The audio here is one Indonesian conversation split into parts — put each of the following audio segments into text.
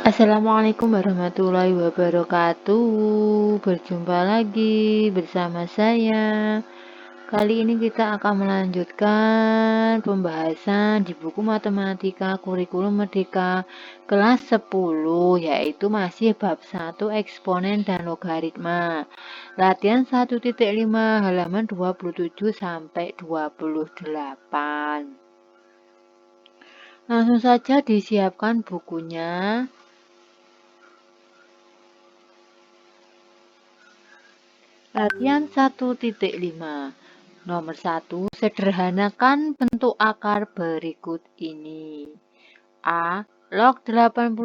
Assalamualaikum warahmatullahi wabarakatuh. Berjumpa lagi bersama saya. Kali ini kita akan melanjutkan pembahasan di buku Matematika Kurikulum Merdeka kelas 10, yaitu masih bab 1 eksponen dan logaritma. Latihan 1.5 halaman 27 sampai 28. Langsung saja disiapkan bukunya. Latihan 1.5. Nomor 1, sederhanakan bentuk akar berikut ini. A. Log 81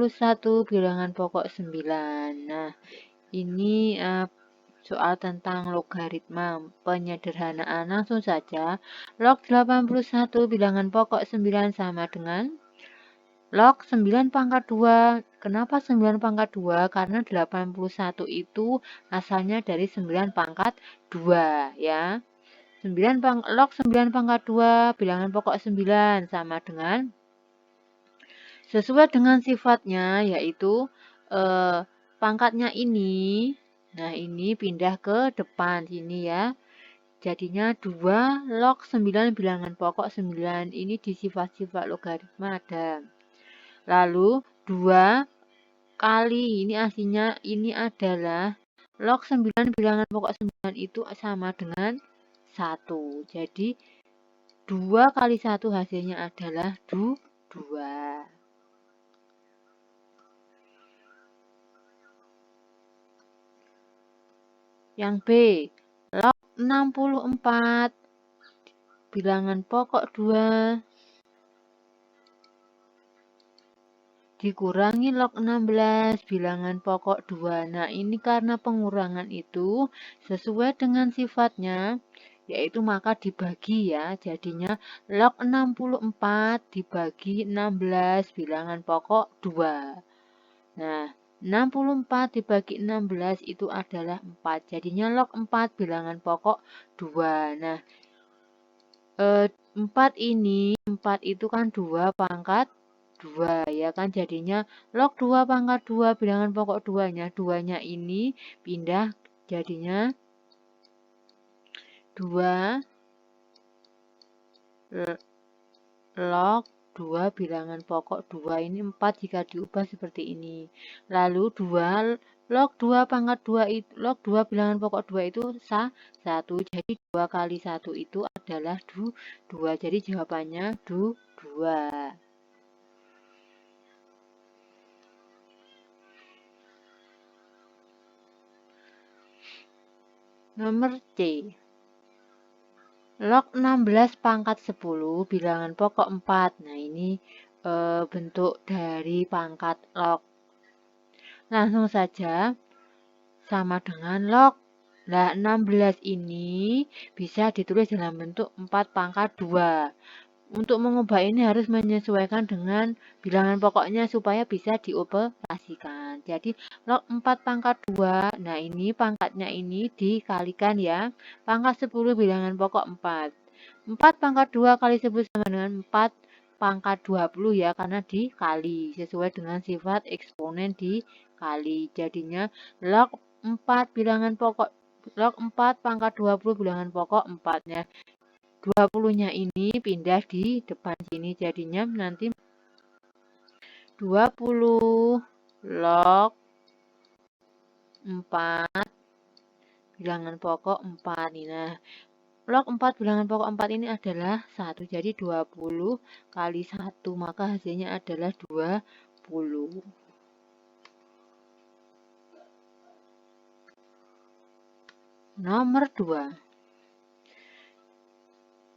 bilangan pokok 9. Nah, ini soal tentang logaritma penyederhanaan. Langsung saja, log 81 bilangan pokok 9 sama dengan log 9 pangkat 2. Kenapa 9 pangkat 2? Karena 81 itu asalnya dari 9 pangkat 2 ya. Log 9 pangkat 2 bilangan pokok 9 sama dengan, sesuai dengan sifatnya, yaitu pangkatnya ini. Nah, ini pindah ke depan sini ya. Jadinya 2 log 9 bilangan pokok 9. Ini di sifat-sifat logaritma ada. Lalu 2 kali, ini aslinya ini adalah log 9 bilangan pokok 9 itu sama dengan 1. Jadi 2 kali 1 hasilnya adalah 2. Yang B, log 64 bilangan pokok 2 dikurangi log 16 bilangan pokok 2. Nah, ini karena pengurangan itu sesuai dengan sifatnya, yaitu maka dibagi ya. Jadinya log 64 dibagi 16 bilangan pokok 2. Nah, 64 dibagi 16 itu adalah 4. Jadinya log 4 bilangan pokok 2. Nah, 4 itu kan 2 pangkat 2 ya kan, jadinya log 2 pangkat 2 bilangan pokok 2-nya. 2-nya ini pindah jadinya 2 log 2 bilangan pokok 2. Ini 4 jika diubah seperti ini. Lalu 2 log 2 pangkat 2 itu, log 2 bilangan pokok 2 itu 1. Jadi 2 kali 1 itu adalah 2. Jadi jawabannya 2. Nomor C. Log 16 pangkat 10 bilangan pokok 4. Nah, ini bentuk dari pangkat log. Langsung saja sama dengan log. Nah, 16 ini bisa ditulis dalam bentuk 4 pangkat 2. Untuk mengubah ini harus menyesuaikan dengan bilangan pokoknya supaya bisa dioperasikan. Jadi log 4 pangkat 2, nah ini pangkatnya ini dikalikan ya. Pangkat 10 bilangan pokok 4. 4 pangkat 2 kali 10 sama dengan 4 pangkat 20 ya, karena dikali. Sesuai dengan sifat eksponen dikali. Jadinya log 4 bilangan pokok, log 4 pangkat 20 bilangan pokok 4-nya. 20-nya ini pindah di depan sini, jadinya nanti 20 log 4 bilangan pokok 4. Nah, log 4 bilangan pokok 4 ini adalah 1, jadi 20 kali 1, maka hasilnya adalah 20. Nomor 2.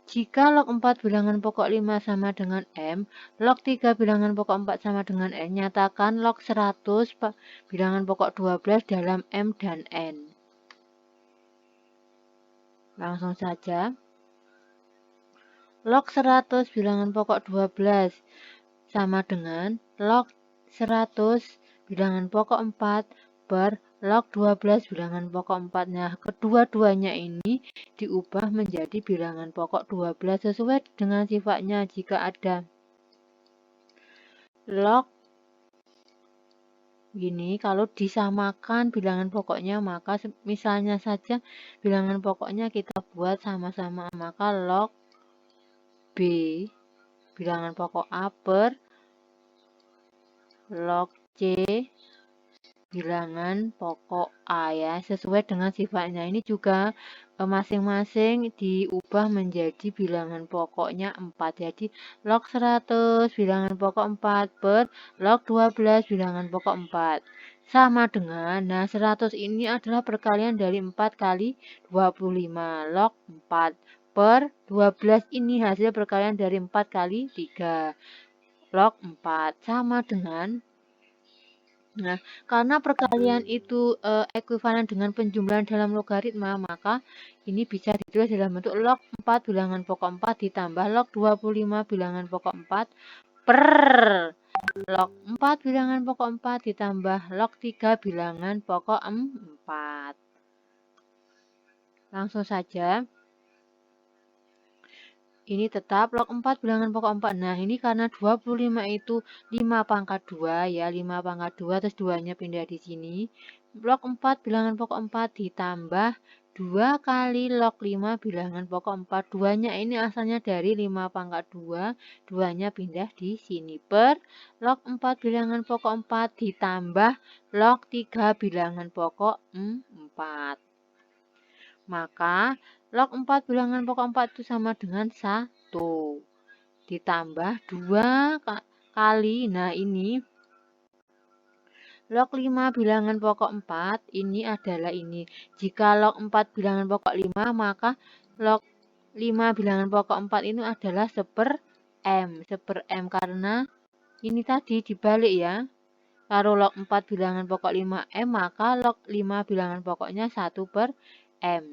Jika log 4 bilangan pokok 5 sama dengan M, log 3 bilangan pokok 4 sama dengan N, nyatakan log 100 bilangan pokok 12 dalam M dan N. Langsung saja. Log 100 bilangan pokok 12 sama dengan log 100 bilangan pokok 4 per log 12 bilangan pokok 4. Nah, kedua-duanya ini diubah menjadi bilangan pokok 12 sesuai dengan sifatnya. Jika ada log Gini, kalau disamakan bilangan pokoknya, maka misalnya saja bilangan pokoknya kita buat sama-sama, maka log B bilangan pokok A per log C bilangan pokok A ya, sesuai dengan sifatnya. Ini juga masing-masing diubah menjadi bilangan pokoknya 4. Jadi log 100 bilangan pokok 4 per log 12 bilangan pokok 4. Sama dengan, nah 100 ini adalah perkalian dari 4 kali 25. Log 4 per 12 ini hasil perkalian dari 4 kali 3. Log 4 sama dengan, nah, karena perkalian itu ekuivalen dengan penjumlahan dalam logaritma, maka ini bisa ditulis dalam bentuk log 4 bilangan pokok 4 ditambah log 25 bilangan pokok 4 per log 4 bilangan pokok 4 ditambah log 3 bilangan pokok 4. Langsung saja. Ini tetap log 4 bilangan pokok 4. Nah, ini karena 25 itu 5 pangkat 2 ya, 5 pangkat 2 terus 2-nya pindah di sini. Log 4 bilangan pokok 4 ditambah 2 kali log 5 bilangan pokok 4. 2-nya ini asalnya dari 5 pangkat 2, 2-nya pindah di sini per log 4 bilangan pokok 4 ditambah log 3 bilangan pokok 4. Maka log 4 bilangan pokok 4 itu sama dengan 1. Ditambah 2 kali, nah ini log 5 bilangan pokok 4 ini adalah ini. Jika log 4 bilangan pokok 5, maka log 5 bilangan pokok 4 ini adalah 1/m. 1/m karena ini tadi dibalik ya. Kalau log 4 bilangan pokok 5m, maka log 5 bilangan pokoknya 1/m.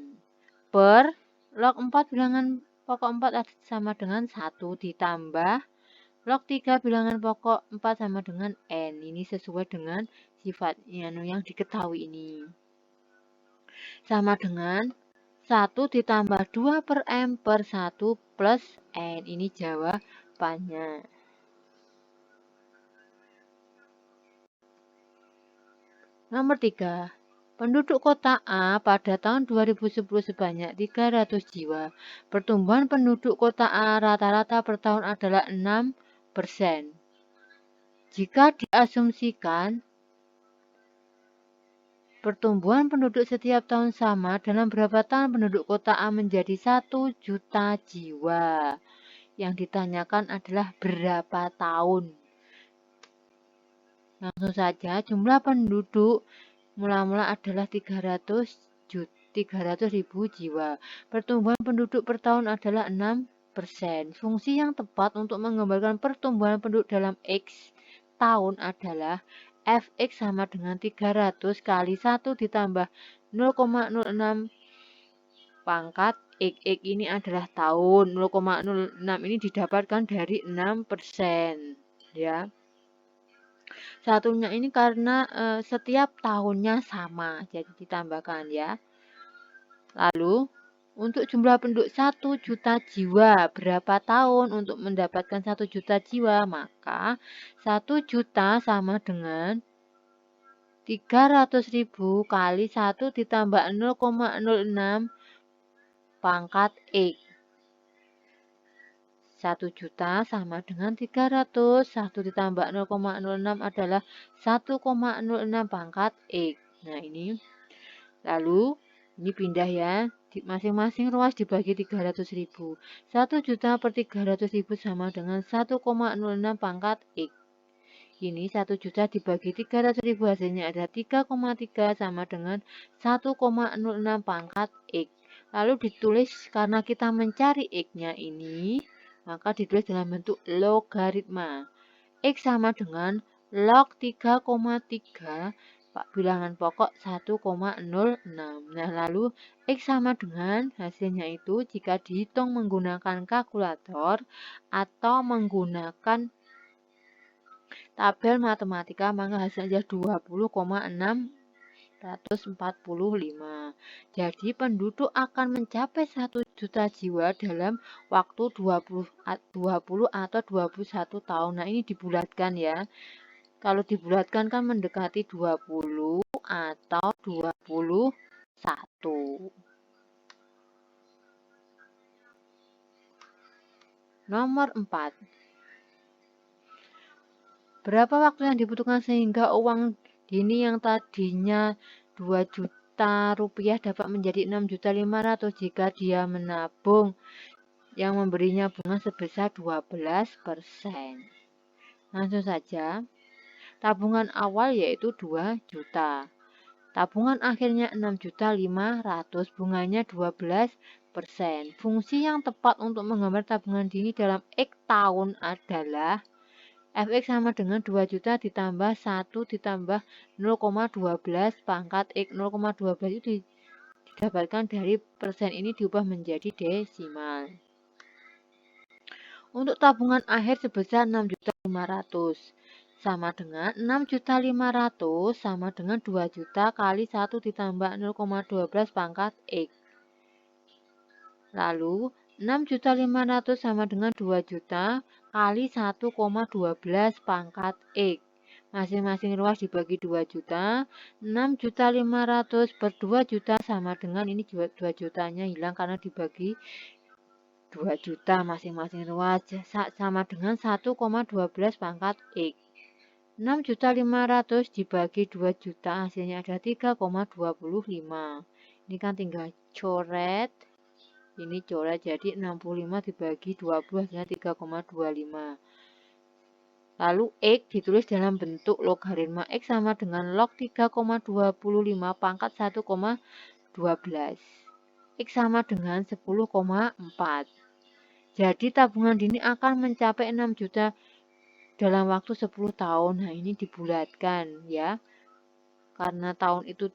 Per log 4 bilangan pokok 4 sama dengan 1 ditambah log 3 bilangan pokok 4 sama dengan n. Ini sesuai dengan sifatnya yang diketahui ini. Sama dengan 1 ditambah 2/m per 1 plus n. Ini jawabannya. Nomor 3. Penduduk kota A pada tahun 2010 sebanyak 300 jiwa. Pertumbuhan penduduk kota A rata-rata per tahun adalah 6%. Jika diasumsikan pertumbuhan penduduk setiap tahun sama, dalam berapa tahun penduduk kota A menjadi 1 juta jiwa? Yang ditanyakan adalah berapa tahun. Langsung saja, jumlah penduduk mula-mula adalah 300.000 jiwa. Pertumbuhan penduduk per tahun adalah 6%. Fungsi yang tepat untuk menggambarkan pertumbuhan penduduk dalam X tahun adalah Fx sama dengan 300 kali 1 ditambah 0,06 pangkat X. X ini adalah tahun. 0,06 ini didapatkan dari 6%. Ya. Satunya ini karena setiap tahunnya sama, jadi ditambahkan ya. Lalu, untuk jumlah penduduk 1 juta jiwa, berapa tahun untuk mendapatkan 1 juta jiwa? Maka 1 juta sama dengan 300.000 kali 1 ditambah 0,06 pangkat X. 1 juta sama dengan 300, 1 ditambah 0,06 adalah 1,06 pangkat X. Nah ini, lalu ini pindah ya, masing-masing ruas dibagi 300.000. 1 juta per 300.000 sama dengan 1,06 pangkat X. Ini 1 juta dibagi 300.000 hasilnya ada 3,3 sama dengan 1,06 pangkat X. Lalu ditulis karena kita mencari X-nya ini, maka ditulis dalam bentuk logaritma. X sama dengan log 3,3 bilangan pokok 1,06. Nah, lalu X sama dengan hasilnya itu jika dihitung menggunakan kalkulator atau menggunakan tabel matematika, maka hasilnya 20,645. Jadi penduduk akan mencapai 1 juta jiwa dalam waktu 20 atau 21 tahun. Nah, ini dibulatkan ya. Kalau dibulatkan kan mendekati 20 atau 21. Nomor 4. Berapa waktu yang dibutuhkan sehingga uang dini yang tadinya 2 juta rupiah dapat menjadi 6.500.000 jika dia menabung yang memberinya bunga sebesar 12%. Langsung saja, tabungan awal yaitu 2 juta. Tabungan akhirnya 6.500.000, bunganya 12%. Fungsi yang tepat untuk menggambar tabungan dini dalam X tahun adalah Fx sama dengan 2 juta ditambah 1 ditambah 0,12 pangkat X. 0,12 itu didapatkan dari persen ini diubah menjadi desimal. Untuk tabungan akhir sebesar 6.500.000 sama dengan 6.500.000 sama dengan 2 juta kali 1 ditambah 0,12 pangkat X. Lalu 6.500.000 sama dengan 2 juta kali 1,12 pangkat X. Masing-masing ruas dibagi 2 juta. 6.500.000 per 2 juta sama dengan, ini 2 jutanya hilang karena dibagi 2 juta masing-masing ruas, sama dengan 1,12 pangkat X. 6.500.000 dibagi 2 juta hasilnya ada 3,25. Ini kan tinggal coret. Ini coret jadi 65 dibagi 20 hasilnya 3,25. Lalu X ditulis dalam bentuk logaritma X sama dengan log 3,25 pangkat 1,12. X sama dengan 10,4. Jadi tabungan dini akan mencapai 6 juta dalam waktu 10 tahun. Nah, ini dibulatkan ya. Karena tahun itu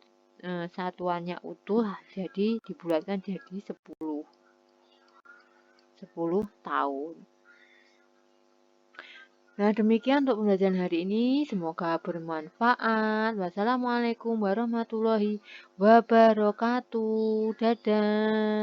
satuannya utuh, jadi dibulatkan jadi 10 tahun. Nah, demikian untuk pembelajaran hari ini. Semoga bermanfaat. Wassalamualaikum warahmatullahi wabarakatuh. Dadah.